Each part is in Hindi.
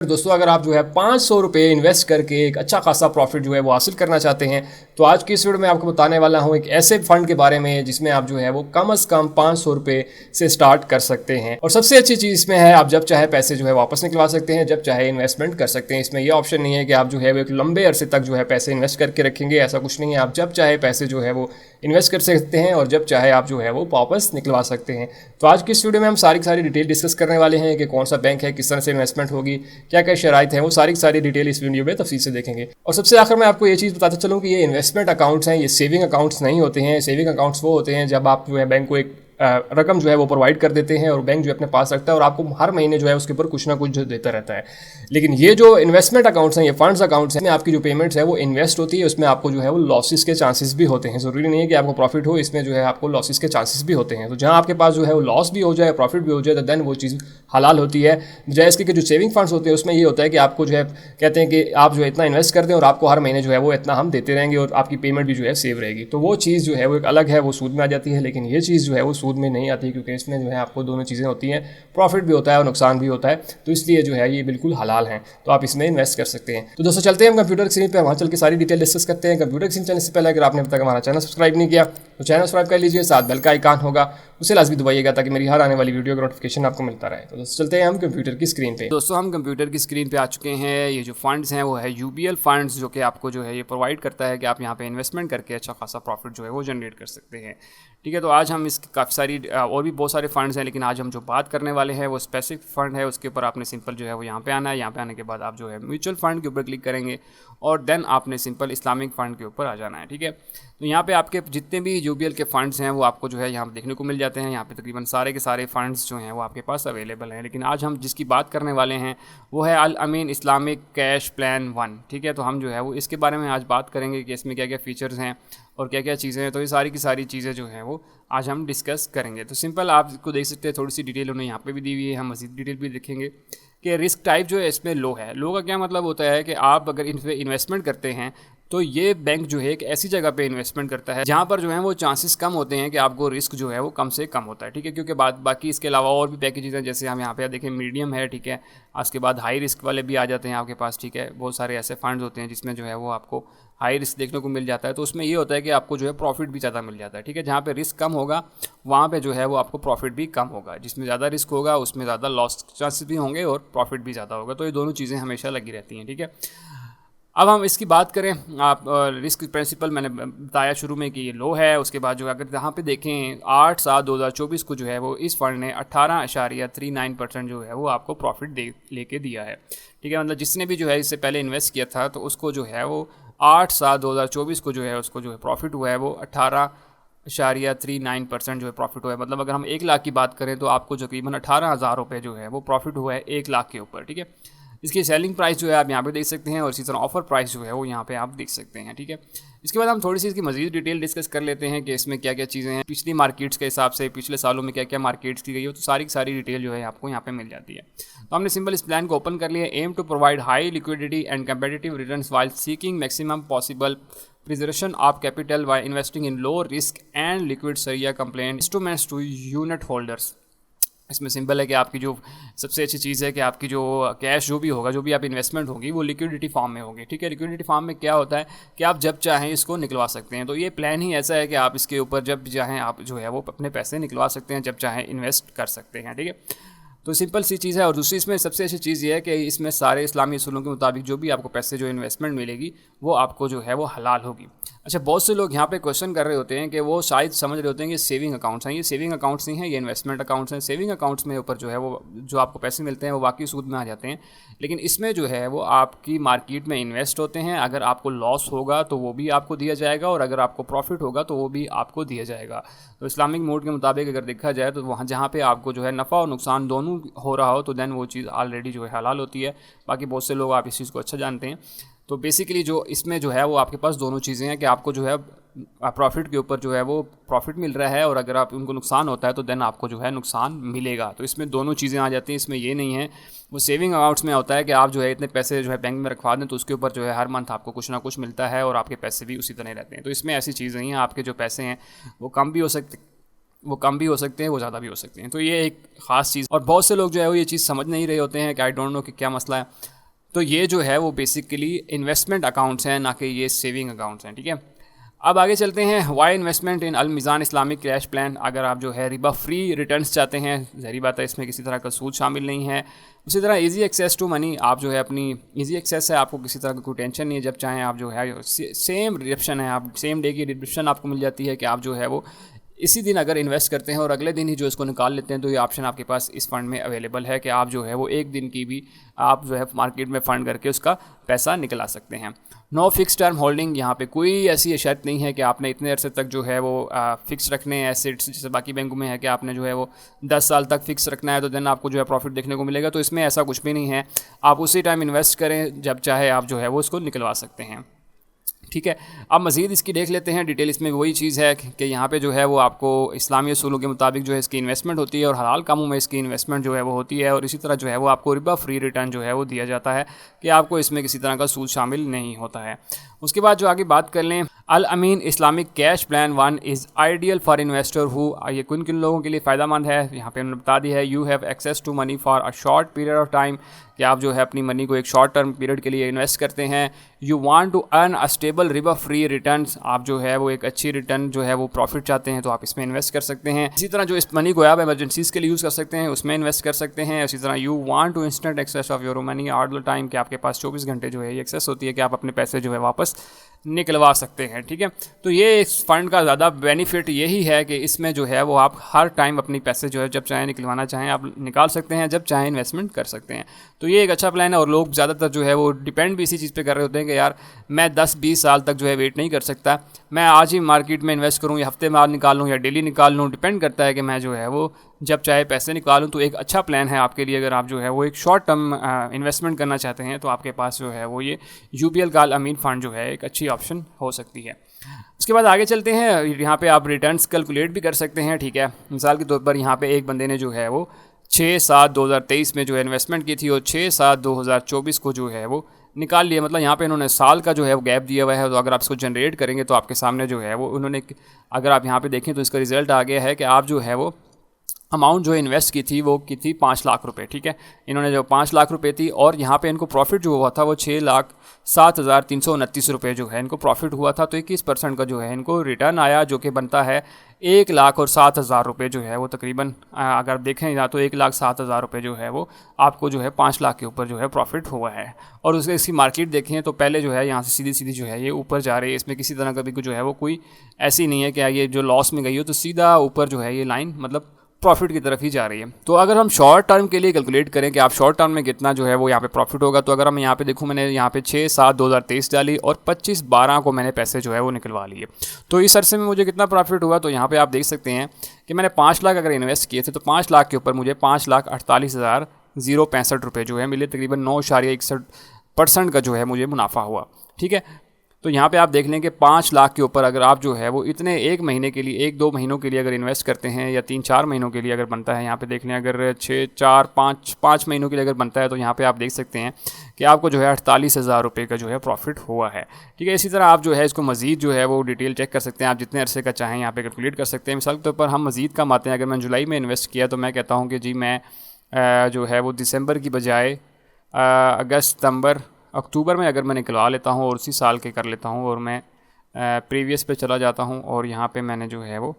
दोस्तों, अगर आप जो है 500 रुपये इन्वेस्ट करके एक अच्छा खासा प्रॉफिट जो है वो हासिल करना चाहते हैं, तो आज की इस वीडियो में आपको बताने वाला हूँ एक ऐसे फंड के बारे में जिसमें आप जो है वो कम से कम 500 रुपये से स्टार्ट कर सकते हैं। और सबसे अच्छी चीज़ इसमें है, आप जब चाहे पैसे जो है वापस निकलवा सकते हैं, जब चाहे इन्वेस्टमेंट कर सकते हैं। इसमें यह ऑप्शन नहीं है कि आप जो है वो एक लंबे अरसे तक जो है पैसे इन्वेस्ट करके रखेंगे, ऐसा कुछ नहीं है। आप जब चाहे पैसे जो है वो इन्वेस्ट कर सकते हैं और जब चाहे आप जो है वो वापस निकलवा सकते हैं। तो आज की इस वीडियो में हम सारी डिटेल डिस्कस करने वाले हैं कि कौन सा बैंक है, किस तरह से इन्वेस्टमेंट होगी, क्या क्या शराइत हैं, वो सारी डिटेल इस वीडियो में तफसील से देखेंगे। और सबसे आखिर में आपको ये चीज़ बताता चलूँ कि ये इन्वेस्टमेंट अकाउंट्स हैं, ये सेविंग अकाउंट्स नहीं होते हैं। सेविंग अकाउंट्स वो होते हैं जब आप जो है बैंक को एक रकम जो है वो प्रोवाइड कर देते हैं और बैंक जो अपने पास रखता है और आपको हर महीने जो है उसके ऊपर कुछ ना कुछ जो देता रहता है। लेकिन ये जो इन्वेस्टमेंट अकाउंट्स हैं, ये फंड्स अकाउंट्स हैं, आपकी जो पेमेंट्स है वो इन्वेस्ट होती है, उसमें आपको जो है वो लॉसेस के चांसेस भी होते हैं। ज़रूरी नहीं है कि आपको प्रॉफिट हो, इसमें जो है आपको लॉसेस के चांसेस भी होते हैं। तो जहाँ आपके पास जो है वो लॉस भी हो जाए, प्रॉफिट भी हो जाए, तो देन वो चीज़ हलाल होती है। बजाय इसके कि जो सेविंग फंड्स होते हैं उसमें ये होता है कि आपको जो है कहते हैं कि आप जो है इतना इन्वेस्ट कर दें और आपको हर महीने जो है वो इतना हम देते रहेंगे और आपकी पेमेंट भी जो है सेव रहेगी। तो वो चीज़ जो है वो एक अलग है, वो सूद में आ जाती है। लेकिन ये चीज़ जो है वो सूद में नहीं आती, क्योंकि इसमें जो है आपको दोनों चीज़ें होती हैं, प्रॉफिट भी होता है और नुकसान भी होता है। तो इसलिए जो है ये बिल्कुल हलाल है, तो आप इसमें इन्वेस्ट कर सकते हैं। तो दोस्तों चलते हैं हम कंप्यूटर की स्क्रीन पर, वहाँ चल के सारी डिटेल डिस्कस करते हैं। कंप्यूटर की स्क्रीन चलने से पहले अगर आपने अब तक हमारा चैनल सब्सक्राइब नहीं किया तो चैनल सब्सक्राइब कर लीजिए, साथ बेल का आइकन होगा उसे लाजमी दबाइएगा ताकि मेरी हर आने वाली वीडियो का नोटिफिकेशन आपको मिलता रहे। तो दोस्तों चलते हैं हम कंप्यूटर की स्क्रीन पे। दोस्तों हम कंप्यूटर की स्क्रीन पे आ चुके हैं। ये जो फंड्स हैं वो है यूबीएल फंड्स, जो कि आपको जो है ये प्रोवाइड करता है कि आप यहाँ पे इन्वेस्टमेंट करके अच्छा खासा प्रॉफिट जो है वो जनरेट कर सकते हैं। ठीक है, तो आज हम इसकी काफ़ी सारी और भी बहुत सारे फंड्स हैं, लेकिन आज हम जो बात करने वाले हैं वो स्पेसिफिक फ़ंड है। उसके ऊपर आपने सिंपल जो है वो यहाँ पे आना है। यहाँ पे आने के बाद आप जो है म्यूचुअल फंड के ऊपर क्लिक करेंगे और देन आपने सिंपल इस्लामिक फ़ंड के ऊपर आ जाना है। ठीक है, तो यहाँ पे आपके जितने भी यूबीएल के फंड्स हैं वो आपको जो है यहाँ पे देखने को मिल जाते हैं। यहाँ पे तकरीबन सारे के सारे फंड्स जो हैं वो आपके पास अवेलेबल हैं। लेकिन आज हम जिसकी बात करने वाले हैं वो है अल अमीन इस्लामिक कैश प्लान 1। ठीक है, तो हम जो है वो इसके बारे में आज बात करेंगे कि इसमें क्या क्या फ़ीचर्स हैं और क्या क्या चीज़ें हैं। तो ये सारी की सारी चीज़ें जो हैं वो आज हम डिस्कस करेंगे। तो सिंपल आपको देख सकते हैं, थोड़ी सी डिटेल उन्हें यहाँ पे भी दी हुई है। हम मज़ीद डिटेल भी देखेंगे कि रिस्क टाइप जो है इसमें लो है। लो का क्या मतलब होता है कि आप अगर इन पर इन्वेस्टमेंट करते हैं तो ये बैंक जो है एक ऐसी जगह पे इन्वेस्टमेंट करता है जहाँ पर जो है वो चांसेस कम होते हैं कि आपको रिस्क जो है वो कम से कम होता है। ठीक है, क्योंकि बाकी इसके अलावा और भी पैकेजेस हैं, जैसे हम यहाँ पे देखें मीडियम है। ठीक है, उसके बाद हाई रिस्क वाले भी आ जाते हैं आपके पास। ठीक है, बहुत सारे ऐसे फंड्स होते हैं जिसमें जो है वो आपको हाई रिस्क देखने को मिल जाता है। तो उसमें ये होता है कि आपको जो है प्रॉफिट भी ज़्यादा मिल जाता है। ठीक है, जहाँ पे रिस्क कम होगा वहाँ पे जो है वो आपको प्रॉफिट भी कम होगा। जिसमें ज़्यादा रिस्क होगा उसमें ज़्यादा लॉस चांसेस भी होंगे और प्रॉफिट भी ज़्यादा होगा। तो ये दोनों चीज़ें हमेशा लगी रहती हैं। ठीक है, अब हम इसकी बात करें, आप रिस्क प्रिंसिपल मैंने बताया शुरू में कि ये लो है। उसके बाद जो अगर यहाँ पे देखें 8/7/2024 को जो है वो इस फंड ने 18.39% जो है वो आपको प्रॉफिट लेके दिया है। ठीक है, मतलब जिसने भी जो है इससे पहले इन्वेस्ट किया था तो उसको जो है वो 8/7/2024 को जो है उसको जो है प्रॉफिट हुआ है वो 18.39% जो है प्रॉफिट हुआ है। मतलब अगर हम 1 लाख की बात करें तो आपको तकरीबन 18,000 रुपये जो है वो प्रॉफिट हुआ है 1 लाख के ऊपर। ठीक है, इसकी सेलिंग प्राइस जो है आप यहाँ पे देख सकते हैं और इसी तरह ऑफर प्राइस जो है वो यहाँ पे आप देख सकते हैं। ठीक है, इसके बाद हम थोड़ी सी इसकी मज़ीद डिटेल डिस्कस कर लेते हैं कि इसमें क्या क्या चीज़ें हैं, पिछली मार्केट्स के हिसाब से पिछले सालों में क्या क्या मार्केट्स की गई हो, तो सारी की सारी डिटेल जो है आपको यहाँ पे मिल जाती है। तो हमने सिंपल इस प्लान को ओपन कर लिया। Aim to provide high liquidity and competitive returns while seeking maximum possible preservation of capital by investing in low risk and liquid sharia compliant instruments to unit holders। इसमें सिंपल है कि आपकी जो सबसे अच्छी चीज़ है कि आपकी जो कैश जो भी होगा, जो भी आप इन्वेस्टमेंट होगी वो लिक्विडिटी फॉर्म में होगी। ठीक है, लिक्विडिटी फॉर्म में क्या होता है कि आप जब चाहें इसको निकलवा सकते हैं। तो ये प्लान ही ऐसा है कि आप इसके ऊपर जब चाहें आप जो है वो अपने पैसे निकलवा सकते हैं, जब चाहें इन्वेस्ट कर सकते हैं। ठीक है, तो सिंपल सी चीज़ है। और दूसरी इसमें सबसे अच्छी चीज़ ये है कि इसमें सारे इस्लामी असूलों के मुताबिक जो भी आपको पैसे जो इन्वेस्टमेंट मिलेगी वो आपको जो है वो हलाल होगी। अच्छा, बहुत से लोग यहाँ पे क्वेश्चन कर रहे होते हैं कि वो शायद समझ रहे होते हैं कि सेविंग अकाउंट्स हैं। ये सेविंग अकाउंट्स नहीं है, ये इन्वेस्टमेंट अकाउंट्स हैं। सेविंग अकाउंट्स में ऊपर जो है वो जो आपको पैसे मिलते हैं वो वाकई सूद में आ जाते हैं, लेकिन इसमें जो है वो आपकी मार्केट में इन्वेस्ट होते हैं। अगर आपको लॉस होगा तो वो भी आपको दिया जाएगा और अगर आपको प्रॉफिट होगा तो वो भी आपको दिया जाएगा। तो इस्लामिक मोड के मुताबिक अगर देखा जाए तो वहाँ जहाँ पे आपको जो है नफ़ा और नुकसान दोनों हो रहा हो तो देन वो चीज़ ऑलरेडी जो है हलाल होती है। बाकी बहुत से लोग आप इस चीज़ को अच्छा जानते हैं। तो बेसिकली जो इसमें जो है वो आपके पास दोनों चीज़ें हैं कि आपको जो है प्रॉफिट के ऊपर जो है वो प्रॉफिट मिल रहा है और अगर आप उनको नुकसान होता है तो देन आपको जो है नुकसान मिलेगा। तो इसमें दोनों चीज़ें आ जाती हैं। इसमें ये नहीं है, वो सेविंग अकाउंट्स में होता है कि आप जो है इतने पैसे जो है बैंक में रखवा दें तो उसके ऊपर जो है हर मंथ आपको कुछ ना कुछ मिलता है और आपके पैसे भी उसी तरह रहते हैं। तो इसमें ऐसी चीज़ नहीं है, आपके जो पैसे हैं वो कम भी हो सकते वो कम भी हो सकते हैं, वो ज़्यादा भी हो सकते हैं। तो ये एक ख़ास चीज़, और बहुत से लोग जो है वो ये चीज़ समझ नहीं रहे होते हैं कि आई डोंट नो कि क्या मसला है। तो ये जो है वो बेसिकली इन्वेस्टमेंट अकाउंट्स हैं, ना कि ये सेविंग अकाउंट्स हैं, ठीक है। अब आगे चलते हैं, why investment in Al Meezan Islamic cash plan. अगर आप जो है रिबा फ्री रिटर्न्स चाहते हैं, ज़ाहिर बात है इसमें किसी तरह का सूद शामिल नहीं है। उसी तरह इजी एक्सेस टू मनी, आप जो है अपनी इजी एक्सेस है, आपको किसी तरह का कोई टेंशन नहीं है, जब चाहें आप जो है सेम रिडम्पशन है, आप सेम डे की रिडम्पशन आपको मिल जाती है कि आप जो है वो इसी दिन अगर इन्वेस्ट करते हैं और अगले दिन ही जो इसको निकाल लेते हैं, तो ये ऑप्शन आपके पास इस फंड में अवेलेबल है कि आप जो है वो एक दिन की भी आप जो है मार्केट में फ़ंड करके उसका पैसा निकला सकते हैं। नो फिक्स टर्म होल्डिंग, यहाँ पे कोई ऐसी शर्त नहीं है कि आपने इतने अरसे तक जो है वो फिक्स रखने हैं एसेट्स, जैसे बाकी बैंकों में है कि आपने जो है वो 10 साल तक फिक्स रखना है तो देन आपको जो है प्रॉफिट देखने को मिलेगा। तो इसमें ऐसा कुछ भी नहीं है, आप उसी टाइम इन्वेस्ट करें जब चाहे आप जो है वो उसको निकलवा सकते हैं, ठीक है। अब मज़ीद इसकी देख लेते हैं डिटेल। इसमें वही चीज़ है कि यहाँ पे जो है वो आपको इस्लामी असूलों के मुताबिक जो है इसकी इन्वेस्टमेंट होती है और हलाल कामों में इसकी इन्वेस्टमेंट जो है वो होती है, और इसी तरह जो है वो आपको रिबा फ्री रिटर्न जो है वो दिया जाता है कि आपको इसमें किसी तरह का सूद शामिल नहीं होता है। उसके बाद जो आगे बात कर लें, Al Ameen Islamic cash plan 1 is ideal for investor who, ये किन किन लोगों के लिए फ़ायदा मंद है, यहाँ पे उन्होंने बता दी है। You have access to money for a short period of time, कि आप जो है अपनी मनी को एक शॉर्ट टर्म पीरियड के लिए इन्वेस्ट करते हैं। You want to earn a stable रिबा फ्री रिटर्न्स, आप जो है वो एक अच्छी रिटर्न जो है वो प्रॉफिट चाहते हैं तो आप इसमें इन्वेस्ट कर सकते हैं। इसी तरह जो इस मनी को आप एमरजेंसीज़ के लिए यूज़ कर सकते हैं उसमें इन्वेस्ट कर सकते हैं। इसी तरह you want to instant access of your money all the time, कि आपके पास 24 घंटे जो है ये एक्सेस होती है कि आप अपने पैसे जो है वापस निकलवा सकते हैं, ठीक है। तो ये इस फंड का ज़्यादा बेनिफिट यही है कि इसमें जो है वो आप हर टाइम अपनी पैसे जो है जब चाहें निकलवाना चाहें आप निकाल सकते हैं, जब चाहें इन्वेस्टमेंट कर सकते हैं। तो ये एक अच्छा प्लान है, और लोग ज़्यादातर जो है वो डिपेंड भी इसी चीज़ पे कर रहे होते हैं कि यार मैं 10-20 साल तक जो है वेट नहीं कर सकता, मैं आज ही मार्केट में इन्वेस्ट करूँ या हफ्ते में आज निकाल लूँ या डेली निकाल लूँ, डिपेंड करता है कि मैं जो है वो जब चाहे पैसे निकालूं। तो एक अच्छा प्लान है आपके लिए, अगर आप जो है वो एक शॉर्ट टर्म इन्वेस्टमेंट करना चाहते हैं तो आपके पास जो है वो ये यूपीएल का अल अमीन फ़ंड जो है एक अच्छी ऑप्शन हो सकती है। उसके बाद आगे चलते हैं, यहाँ पे आप रिटर्न्स कैलकुलेट भी कर सकते हैं, ठीक है। मिसाल के तौर पर यहाँ पे एक बंदे ने जो है वो 6/7/2023 में जो है इन्वेस्टमेंट की थी और 6/7/2024 को जो है वो निकाल लिया, मतलब यहाँ पे इन्होंने साल का जो है वो गैप दिया हुआ है। तो अगर आप इसको जनरेट करेंगे तो आपके सामने जो है वो उन्होंने, अगर आप यहाँ पे देखें तो इसका रिज़ल्ट आ गया है कि आप जो है वो अमाउंट जो इन्वेस्ट की थी वो की थी 5 लाख रुपए, ठीक है। इन्होंने जो 5 लाख रुपए थी और यहाँ पे इनको प्रॉफिट जो हुआ था वो 6,07,329 रुपये जो है इनको प्रॉफिट हुआ था। तो 21% का जो है इनको रिटर्न आया, जो कि बनता है 1,07,000 रुपये जो है वो तकरीबन, अगर देखें या तो 1,07,000 रुपये जो है वो आपको जो है 5 लाख के ऊपर जो है प्रॉफिट हुआ है। और उसके इसकी मार्केट देखें तो पहले जो है यहाँ से सीधी सीधी जो है ये ऊपर जा रही है, इसमें किसी तरह का भी जो है वो कोई ऐसी नहीं है कि ये जो लॉस में गई हो, तो सीधा ऊपर जो है ये लाइन मतलब प्रॉफिट की तरफ ही जा रही है। तो अगर हम शॉर्ट टर्म के लिए कैलकुलेट करें कि आप शॉर्ट टर्म में कितना जो है वो यहाँ पे प्रॉफिट होगा, तो अगर हम यहाँ पे देखूँ, मैंने यहाँ पे 6/7/2023 डाली और 25/12 को मैंने पैसे जो है वो निकलवा लिए। तो इस अरसे में मुझे कितना प्रॉफिट हुआ, तो यहाँ पे आप देख सकते हैं कि मैंने 5 लाख अगर इन्वेस्ट किए थे तो 5 लाख के ऊपर मुझे 5,48,065 रुपये जो है मिले, तकरीबन 9.61% का जो है मुझे मुनाफा हुआ, ठीक है। तो यहाँ पे आप देख लें कि 5 लाख के ऊपर अगर आप जो है वो इतने एक महीने के लिए 1-2 महीनों के लिए अगर इन्वेस्ट करते हैं या 3-4 महीनों के लिए अगर बनता है, यहाँ पे देख लें अगर 6-4-5 महीनों के लिए अगर बनता है तो यहाँ पे आप देख सकते हैं कि आपको जो है 48,000 रुपये का जो है प्रॉफिट हुआ है, ठीक है। इसी तरह आप जो है इसको मज़ीद जो है वो डिटेल चेक कर सकते हैं, आप जितने अरसे का चाहें यहाँ पर कैलकुलेट कर सकते हैं। मिसाल के तौर पर हम मज़ीद कम आते हैं, अगर मैंने जुलाई में इन्वेस्ट किया तो मैं कहता हूँ कि जी मैं जो है वो दिसंबर की बजाय अगस्त, सितंबर, अक्टूबर में अगर मैं निकलवा लेता हूँ और उसी साल के कर लेता हूँ और मैं प्रीवियस पे चला जाता हूँ और यहाँ पे मैंने जो है वो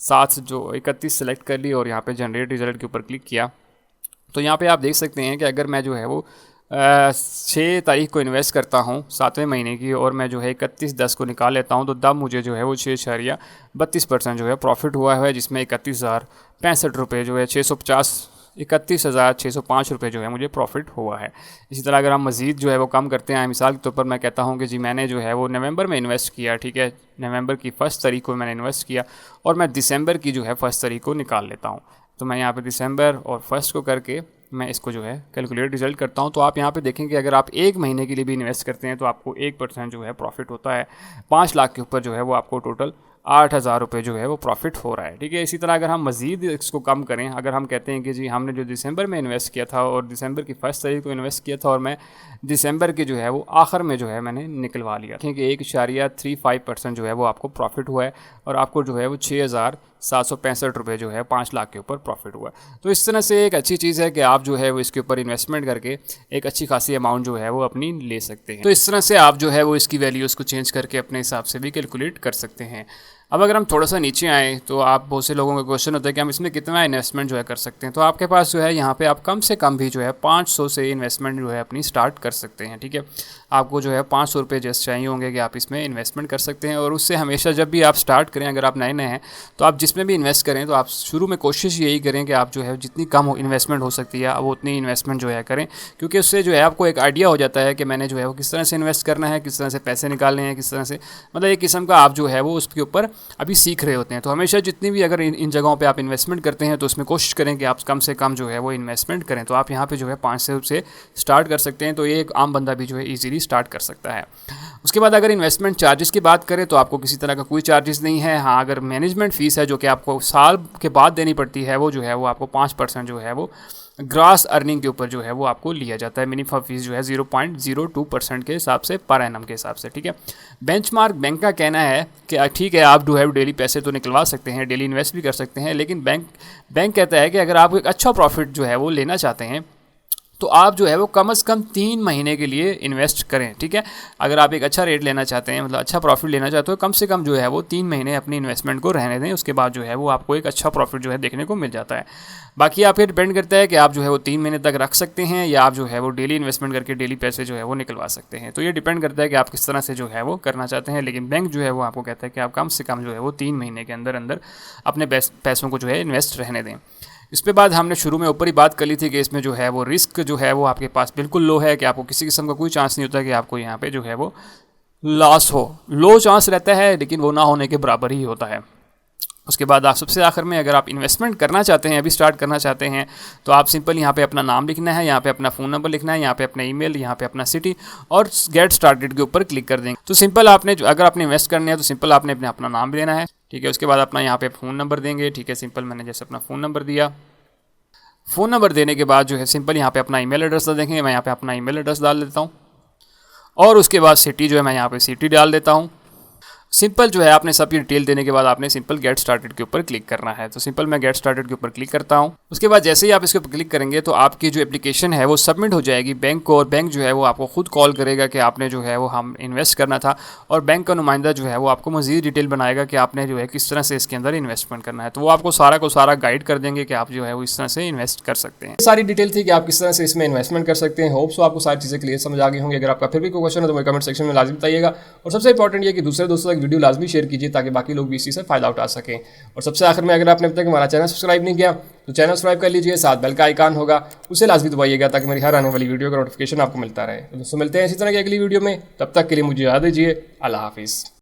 31 सेलेक्ट कर ली और यहाँ पे जनरेट रिज़ल्ट के ऊपर क्लिक किया, तो यहाँ पे आप देख सकते हैं कि अगर मैं जो है वो 6 तारीख को इन्वेस्ट करता हूँ 7वें महीने की और मैं जो है 31/10 को निकाल लेता हूँ, तो तब मुझे जो है वो 6.32% जो है प्रॉफिट हुआ है, जिसमें 31,065 रुपये जो है 31,605 रुपये जो है मुझे प्रॉफिट हुआ है। इसी तरह अगर हम मज़ीद जो है वो कम करते हैं, मिसाल के तौर पर मैं कहता हूँ कि जी मैंने जो है वो नवंबर में इन्वेस्ट किया, ठीक है, नवंबर की 1 तारीख को मैंने इन्वेस्ट किया और मैं दिसंबर की जो है 1 तारीख को निकाल लेता हूँ, तो मैं यहाँ पे दिसंबर और 1 को करके मैं इसको जो है कैलकुलेट रिज़ल्ट करता हूँ। तो आप यहाँ पे देखेंगे अगर आप 1 महीने के लिए भी इन्वेस्ट करते हैं तो आपको 1% जो है प्रॉफिट होता है। 5 लाख के ऊपर जो है वो आपको टोटल 8,000 रुपये जो है वो प्रॉफिट हो रहा है, ठीक है। इसी तरह अगर हम मज़ीद इसको कम करें, अगर हम कहते हैं कि जी हमने जो दिसंबर में इन्वेस्ट किया था और दिसंबर की 1 तारीख को इन्वेस्ट किया था और मैं दिसंबर के जो है वो आखिर में जो है मैंने निकलवा लिया, ठीक है, 1.35% जो है वो आपको प्रॉफिट हुआ है और आपको जो है वो ₹765 जो है 5 लाख के ऊपर प्रॉफिट हुआ। तो इस तरह से एक अच्छी चीज़ है कि आप जो है वो इसके ऊपर इन्वेस्टमेंट करके एक अच्छी खासी अमाउंट जो है वो अपनी ले सकते हैं। तो इस तरह से आप जो है वो इसकी वैल्यूज़ को चेंज करके अपने हिसाब से भी कैलकुलेट कर सकते हैं। अब अगर हम थोड़ा सा नीचे आएँ तो आप बहुत से लोगों का क्वेश्चन होता है कि हम इसमें कितना इन्वेस्टमेंट जो है कर सकते हैं। तो आपके पास जो है यहाँ पे आप कम से कम भी जो है 500 से इन्वेस्टमेंट जो है अपनी स्टार्ट कर सकते हैं, ठीक है। आपको जो है 500 रुपये जस्ट चाहिए होंगे कि आप इसमें इन्वेस्टमेंट कर सकते हैं। और उससे हमेशा जब भी आप स्टार्ट करें, अगर आप नए नए हैं तो आप जिसमें भी इन्वेस्ट करें तो आप शुरू में कोशिश यही करें कि आप जो है जितनी कम इन्वेस्टमेंट हो सकती है वो उतनी इन्वेस्टमेंट जो है करें, क्योंकि उससे जो है आपको एक आइडिया हो जाता है कि मैंने जो है वो किस तरह से इन्वेस्ट करना है, किस तरह से पैसे निकालने हैं, किस तरह से, मतलब एक किस्म का आप जो है वो उसके ऊपर अभी सीख रहे होते हैं। तो हमेशा जितनी भी अगर इन जगहों पे आप इन्वेस्टमेंट करते हैं तो उसमें कोशिश करें कि आप कम से कम जो है वो इन्वेस्टमेंट करें। तो आप यहाँ पे जो है 500 से स्टार्ट कर सकते हैं। तो ये एक आम बंदा भी जो है ईजीली स्टार्ट कर सकता है। उसके बाद अगर इन्वेस्टमेंट चार्जेस की बात करें तो आपको किसी तरह का कोई चार्जेस नहीं है। हाँ, अगर मैनेजमेंट फ़ीस है जो कि आपको साल के बाद देनी पड़ती है, वो जो है वो आपको 5% जो है वो ग्रॉस अर्निंग के ऊपर जो है वो आपको लिया जाता है। मिनिमम फीस जो है 0.02% के हिसाब से पर एनम के हिसाब से, ठीक है। बेंचमार्क बैंक का कहना है कि ठीक है आप जो है डेली पैसे तो निकलवा सकते हैं, डेली इन्वेस्ट भी कर सकते हैं, लेकिन बैंक कहता है कि अगर आप एक अच्छा प्रॉफिट जो है वो लेना चाहते हैं तो आप जो है वो कम से कम 3 महीने के लिए इन्वेस्ट करें, ठीक है। अगर आप एक अच्छा रेट लेना चाहते हैं, मतलब अच्छा प्रॉफिट लेना चाहते हो, कम से कम जो है वो 3 महीने अपनी इन्वेस्टमेंट को रहने दें। उसके बाद जो है वो आपको एक अच्छा प्रॉफिट जो है देखने को मिल जाता है। बाकी आप ये डिपेंड करता है कि आप जो है वो 3 महीने तक रख सकते हैं या आप जो है वो डेली इन्वेस्टमेंट करके डेली पैसे जो है वो निकलवा सकते हैं। तो ये डिपेंड करता है कि आप किस तरह से जो है वो करना चाहते हैं। लेकिन बैंक जो है वो आपको कहता है कि आप कम से कम जो है वो 3 महीने के अंदर अंदर अपने पैसों को जो है इन्वेस्ट रहने दें। इस पे बाद हमने शुरू में ऊपर ही बात कर ली थी कि इसमें जो है वो रिस्क जो है वो आपके पास बिल्कुल लो है, कि आपको किसी किस्म का कोई चांस नहीं होता कि आपको यहाँ पे जो है वो लॉस हो। लो चांस रहता है लेकिन वो ना होने के बराबर ही होता है। उसके बाद आप सबसे आखिर में अगर आप इन्वेस्टमेंट करना चाहते हैं, अभी स्टार्ट करना चाहते हैं, तो आप सिंपल यहाँ पे अपना नाम लिखना है, यहाँ पे अपना फ़ोन नंबर लिखना है, यहाँ पे अपना ईमेल, यहाँ पे अपना सिटी और गेट स्टार्टेड के ऊपर क्लिक कर देंगे। तो सिंपल आपने अगर आपने इन्वेस्ट करना है तो सिंपल आपने अपना नाम भी लेना है, ठीक है। उसके बाद अपना यहाँ पे फ़ोन नंबर देंगे, ठीक है। सिंपल मैंने जैसे अपना फ़ोन नंबर दिया, फ़ोन नंबर देने के बाद जो है सिंपल यहाँ पे अपना ईमेल एड्रेस डाल देंगे। मैं यहाँ पे अपना ईमेल एड्रेस डाल देता हूँ और उसके बाद सिटी जो है मैं यहाँ पे सिटी डाल देता हूँ। सिंपल जो है आपने सब की डिटेल देने के बाद आपने सिंपल गेट स्टार्टेड के ऊपर क्लिक करना है। तो सिंपल मैं गेट स्टार्टेड के ऊपर क्लिक करता हूँ। उसके बाद जैसे ही आप इसके ऊपर क्लिक करेंगे तो आपकी जो एप्लीकेशन है वो सबमिट हो जाएगी बैंक को, और बैंक जो है वो आपको खुद कॉल करेगा कि आपने जो है वो हम इन्वेस्ट करना था, और बैंक का नुमाइंदा जो है वो आपको मज़ीद डिटेल बनाएगा कि आपने जो है किस तरह से इसके अंदर इन्वेस्टमेंट करना है। तो वो आपको सारा को सारा गाइड कर देंगे कि आप जो है वो इस तरह से इन्वेस्ट कर सकते हैं। सारी डिटेल थी कि आप किस तरह से इसमें इन्वेस्टमेंट कर सकते हैं। होप सो आपको सारी चीज़ें क्लियर समझ आ गई होंगी। अगर आपका फिर भी कोई क्वेश्चन है तो मेरे कमेंट सेक्शन में लाजमी बताइएगा, और सबसे इंपॉर्टेंट ये कि दूसरे दोस्तों तक वीडियो लाजमी शेयर कीजिए ताकि बाकी लोग भी इसी से फ़ायदा उठा सकें। और सबसे आखिर में अगर आपने अब तक हमारा चैनल सब्सक्राइब नहीं किया तो चैनल सब्सक्राइब कर लीजिए, साथ बेल का आइकन होगा उसे लाजमी दबाइएगा ताकि मेरी हर आने वाली वीडियो का नोटिफिकेशन आपको मिलता रहे। तो दोस्तों मिलते हैं इसी तरह की अगली वीडियो में, तब तक के लिए मुझे याद दीजिए। अल्लाह हाफिज़।